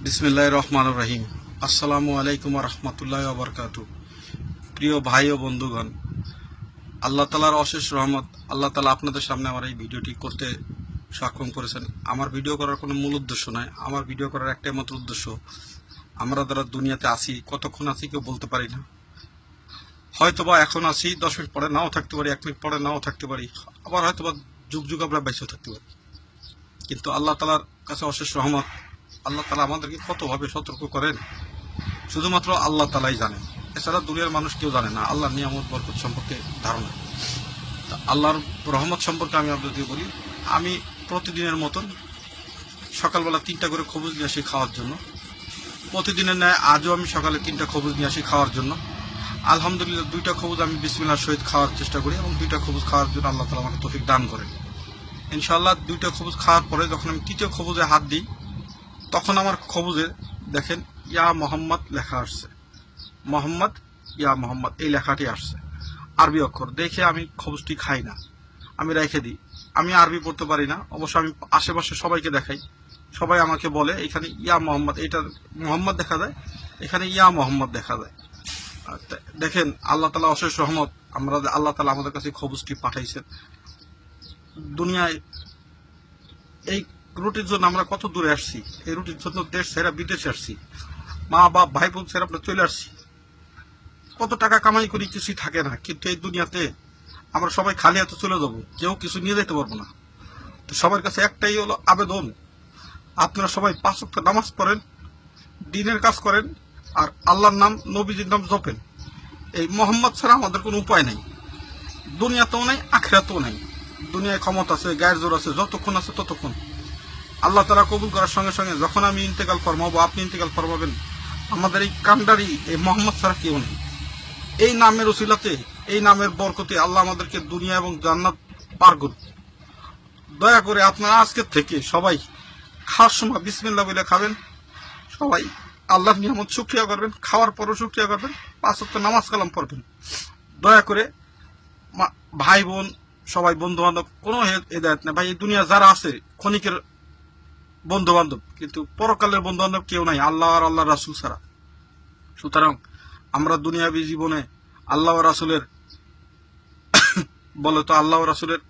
বিসমিল্লাহির রহমানির রহিম। আসসালামু আলাইকুম রহমতুল্লাহ বরকাতু। প্রিয় ভাই ও বন্ধুগণ, আল্লাহ তালার অশেষ রহমত, আল্লাহ তালা আপনাদের সামনে আমার এই ভিডিওটি করতে সক্ষম করেছেন। আমার ভিডিও করার কোনো মূল উদ্দেশ্য নয়, আমার ভিডিও করার একটাই মাত্র উদ্দেশ্য, আমরা যারা দুনিয়াতে আছি, কতক্ষণ আছি কেউ বলতে পারি না। হয়তোবা এখন আছি, 10 মিনিট পরে নাও থাকতে পারি, 1 মিনিট পরে নাও থাকতে পারি, আবার হয়তোবা যুগ যুগ আমরা বেঁচেও থাকতে পারি। কিন্তু আল্লাহ তালার কাছে অশেষ রহমত, আল্লাহ তালা আমাদেরকে কতভাবে সতর্ক করেন শুধুমাত্র আল্লাহ তালাই জানেন। এছাড়া দুনিয়ার মানুষ কেউ জানে না আল্লাহর নিয়ামত বরকত সম্পর্কে ধারণা। আল্লাহর রহমত সম্পর্কে আমি আপনাদেরকে বলি, আমি প্রতিদিনের মতন সকালবেলা 3টা করে খবুজ নিয়ে আসি খাওয়ার জন্য। প্রতিদিনের ন্যায় আজও আমি সকালে 3টা খবুজ নিয়ে আসি খাওয়ার জন্য। আলহামদুলিল্লাহ 2টা খবুজ আমি বিসমিল্লাহর সহিত খাওয়ার চেষ্টা করি এবং 2টা খবুজ খাওয়ার জন্য আল্লাহ তালা আমাকে তৌফিক দান করেন। ইনশাআল্লাহ 2টা খবুজ খাওয়ার পরে যখন আমি 3য় খবুজে হাত দিই, তখন আমার খবুজে দেখেন ইয়া মোহাম্মদ লেখা আসছে। মোহাম্মদ, ইয়া মোহাম্মদ এই লেখাটি আসছে, আরবি অক্ষর। দেখে আমি খবুজটি খাই না, আমি রেখে দিই। আমি আরবি পড়তে পারি না, অবশ্য আমি আশেপাশে সবাইকে দেখাই, সবাই আমাকে বলে এখানে ইয়া মোহাম্মদ, এটা মোহাম্মদ দেখা যায়, এখানে ইয়া মোহাম্মদ দেখা যায়। দেখেন আল্লাহ তালা অশেষ রহমত, আল্লাহ তালা আমাদের কাছে খবুজটি পাঠাইছেন। দুনিয়ায় এই রুটির জন্য আমরা কত দূরে আসছি, এই রুটির জন্য দেশ ছেড়ে বিদেশে আসছি, মা বাপ ভাই বোন ছেড়ে আমরা চলে আসছি। কত টাকা কামাই করি কিছুই থাকে না, কিন্তু এই দুনিয়াতে আমরা সবাই খালি হাতে চলে যাবো, কেউ কিছু নিয়ে যেতে পারবো না। তো সবার কাছে একটাই হলো আবেদন, আপনারা সবাই 5 ওয়াক্ত নামাজ পড়েন, দিনের কাজ করেন, আর আল্লাহর নাম নবীজির নাম জপেন। এই মোহাম্মদ ছাড়া আমাদের কোনো উপায় নেই, দুনিয়াতেও নাই আখিরাতেও নাই। দুনিয়ায় ক্ষমতা আছে, গায়ের জোর আছে, যতক্ষণ আছে ততক্ষণ। আল্লাহ তাআলা কবুল করার সঙ্গে সঙ্গে যখন আমি ইন্তেকাল ফরমাবো, আপনি ইন্তেকাল ফরমাবেন, আমাদের এই কান্ডারি এই মোহাম্মদ ছাড়া কেউ নেই। এই নামের উসিলাতে, এই নামের বরকতে আল্লাহ আমাদেরকে দুনিয়া এবং জান্নাত পার করুন। দয়া করে আপনারা আজকের থেকে সবাই খাওয়ার সময় বিসমিল্লাহ বলে খাবেন, সবাই আল্লাহর নিয়ামত শুকরিয়া করবেন, খাওয়ার পরও শুকরিয়া করবেন, 5 ওয়াক্ত নামাজ কালাম পড়বেন। দয়া করে ভাই বোন সবাই, বন্ধু বান্ধব, কোনো হেদায়েত নেই ভাই। এই দুনিয়া যারা আছে ক্ষণিকের বন্ধু বান্ধব, কিন্তু পরকালের বন্ধু বান্ধব কেউ নাই আল্লাহ আর আল্লাহ রাসূল ছাড়া। সুতরাং আমরা দুনিয়াবী জীবনে আল্লাহ রাসূলের বলে তো আল্লাহ রাসূলের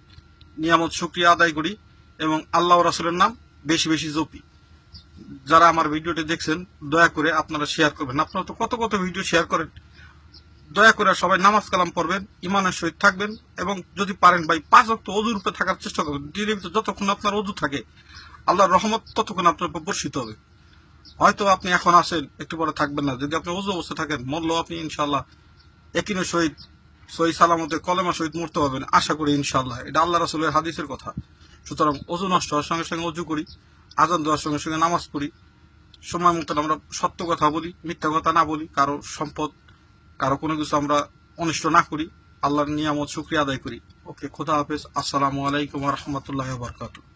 নিয়ামত শুকরিয়া আদায় করি এবং আল্লাহ রাসূলের নাম বেশি বেশি জপি। যারা আমার ভিডিওটি দেখছেন দয়া করে আপনারা শেয়ার করবেন। আপনারা তো কত কত ভিডিও শেয়ার করেন, দয়া করে সবাই নামাজ কালাম পড়বেন, ইমানের সহিত থাকবেন এবং যদি পারেন ভাই 5 ওয়াক্ত ওযুর উপরে থাকার চেষ্টা করবেন। দিনের ভিতরে যতক্ষণ আপনার ওযু থাকে আল্লাহর রহমত ততক্ষণ আপনার উপর বর্ষিত হবে। হয়তো আপনি এখন আসেন, একটু পরে থাকবেন না, যদি আপনি ওযু অবস্থায় থাকেন, মরলেও আপনি ইনশাআল্লাহ একিনের সহিত সহি সালামতে কলেমার সহিত মরতে পারবেন, আশা করি ইনশাআল্লাহ। এটা আল্লাহ রাসূলের হাদিসের কথা। সুতরাং ওযু নষ্ট হওয়ার সঙ্গে সঙ্গে ওযু করি, আযান দেওয়ার সঙ্গে সঙ্গে নামাজ পড়ি, সময় মতন আমরা সত্য কথা বলি, মিথ্যা কথা না বলি, কারো সম্পদ কারো কোনো কিছু আমরা অনিষ্ট না করি, আল্লাহর নিয়ামত শুকরিয়া আদায় করি। ওকে, খোদা হাফেজ। আসসালামু আলাইকুম ওয়া রাহমাতুল্লাহি ওয়া বারাকাতুহু।